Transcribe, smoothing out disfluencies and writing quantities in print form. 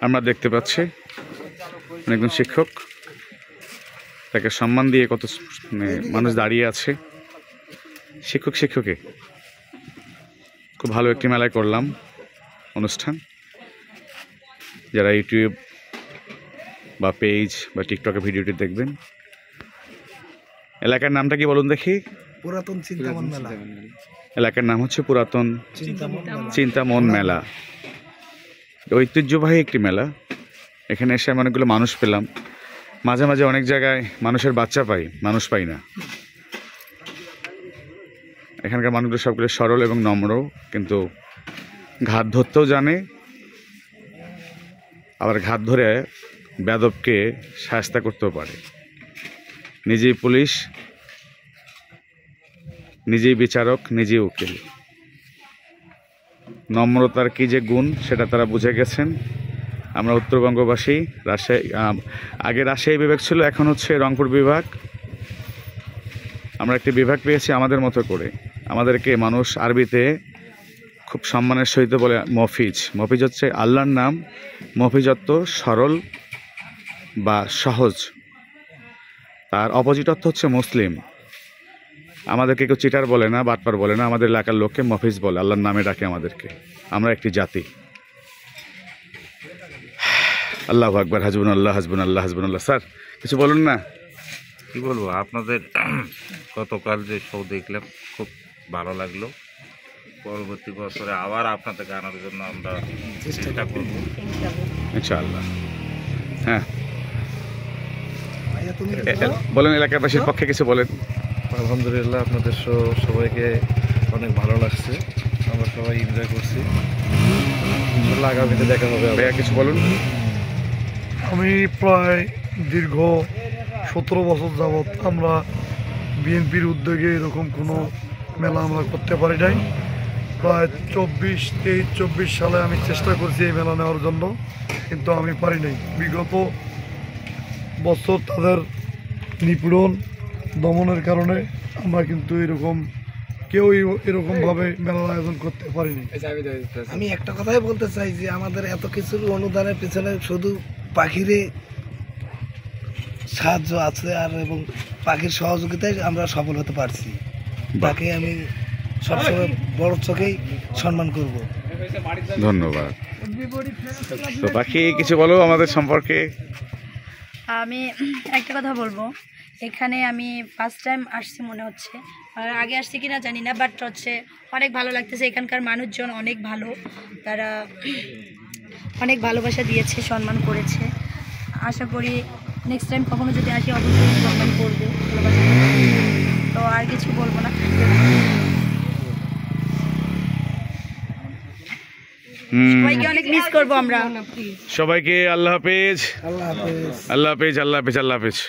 আমরা দেখতে পাচ্ছি একজন শিক্ষক, তাকে সম্মান দিয়ে কত মানুষ দাঁড়িয়ে আছে। শিক্ষকে খুব ভালো একটি মেলায় করলাম অনুষ্ঠান। যারা ইউটিউব বা পেজ বা টিকটকে ভিডিওটি দেখবেন, এলাকার নামটা কি বলুন দেখি? পুরাতন চিন্তামন মেলা। এলাকার নাম হচ্ছে পুরাতন চিন্তামন মেলা। ঐতিহ্যবাহী একটি মেলা। এখানে এসে আমি অনেকগুলো মানুষ পেলাম। মাঝে মাঝে অনেক জায়গায় মানুষের বাচ্চা পাই, মানুষ পাই না। এখানকার মানুষগুলো সবগুলো সরল এবং নম্র, কিন্তু ঘাত ধরতেও জানে, আবার ঘাত ধরে বেয়াদবকে শায়েস্তা করতেও পারে। নিজেই পুলিশ, নিজেই বিচারক, নিজেই উকিল। নম্রতার কি যে গুণ সেটা তারা বুঝে গেছেন। আমরা উত্তরবঙ্গবাসী, রাজশাহী, আগে রাজশাহী বিভাগ ছিল, এখন হচ্ছে রংপুর বিভাগ। আমরা একটি বিভাগ পেয়েছি আমাদের মতো করে। আমাদেরকে মানুষ আরবিতে খুব সম্মানের সহিত বলে মফিজ। মফিজ হচ্ছে আল্লাহর নাম। মফিজ অর্থ সরল বা সহজ, তার অপোজিট অর্থ হচ্ছে মুসলিম। আমাদেরকে কেউ চিটার বলে না, বাটপার বলে না, আমাদের এলাকার লোককে মফিজ বলে, আল্লাহর নামে ডাকে আমাদেরকে। আমরা একটি জাতি। আল্লাহু আকবার, হাসবুনাল্লাহ হাসবুনাল্লাহ হাসবুনাল্লাহ। স্যার কিছু বলুন না। কি বলবো, আপনাদের গতকাল যে শো দেখলাম খুব ভালো লাগলো। পরবর্তী বছরে আবার আপনাদের গানের জন্য আমরা চেষ্টা করব ইনশাআল্লাহ। হ্যাঁ বলেন, এলাকাবাসীর পক্ষে কিছু বলেন। আলহামদুলিল্লাহ, আপনাদের শো সবাইকে অনেক ভালো লাগছে, আমরা সবাই এনজয় করছি। আগামীতে দেখা হবে। ভাইয়া কিছু বলুন। আমি প্রায় দীর্ঘ 17 বছর যাবৎ আমরা বিএনপির উদ্যোগে এরকম কোনো মেলা আমরা করতে পারি নাই। প্রায় 23-24 সালে আমি চেষ্টা করছি এই মেলা নেওয়ার জন্য, কিন্তু আমি পারি নাই। বিগত বছর তাদের নিপীড়ন দমনের কারণে আমরা কিন্তু কেউই এরকমভাবে মেলার আয়োজন করতে পারিনি। আমি একটা কথাই বলতে চাই যে আমাদের এত কিছুর অনুদানের পিছনে শুধু পাখিরই সাহায্য আছে, আর এবং পাখির সহযোগিতায় আমরা সফল হতে পারছি। তাকে আমি সবসময় বড় চোখেই সম্মান করব। ধন্যবাদ। তো পাখি কিছু বলো আমাদের সম্পর্কে। আমি একটা কথা বলবো, এখানে আমি ফার্স্ট টাইম আসছি মনে হচ্ছে, আর আগে আসছি কিনা জানি না, বাট হচ্ছে অনেক ভালো লাগতেছে। এখানকার মানুষজন অনেক ভালো, তারা অনেক ভালোবাসা দিয়েছে, সম্মান করেছে। আশা করি নেক্সট টাইম কখনো যদি আসি অবশ্যই সম্মান করবো, ভালোবাসা। তো আর কিছু বলবো না। সবাইকে অনেক মিস করবো আমরা। সবাইকে আল্লাহ হাফেজ, আল্লাহ হাফেজ, আল্লাহ হাফেজ, আল্লাহ হাফেজ, আল্লাহ হাফেজ।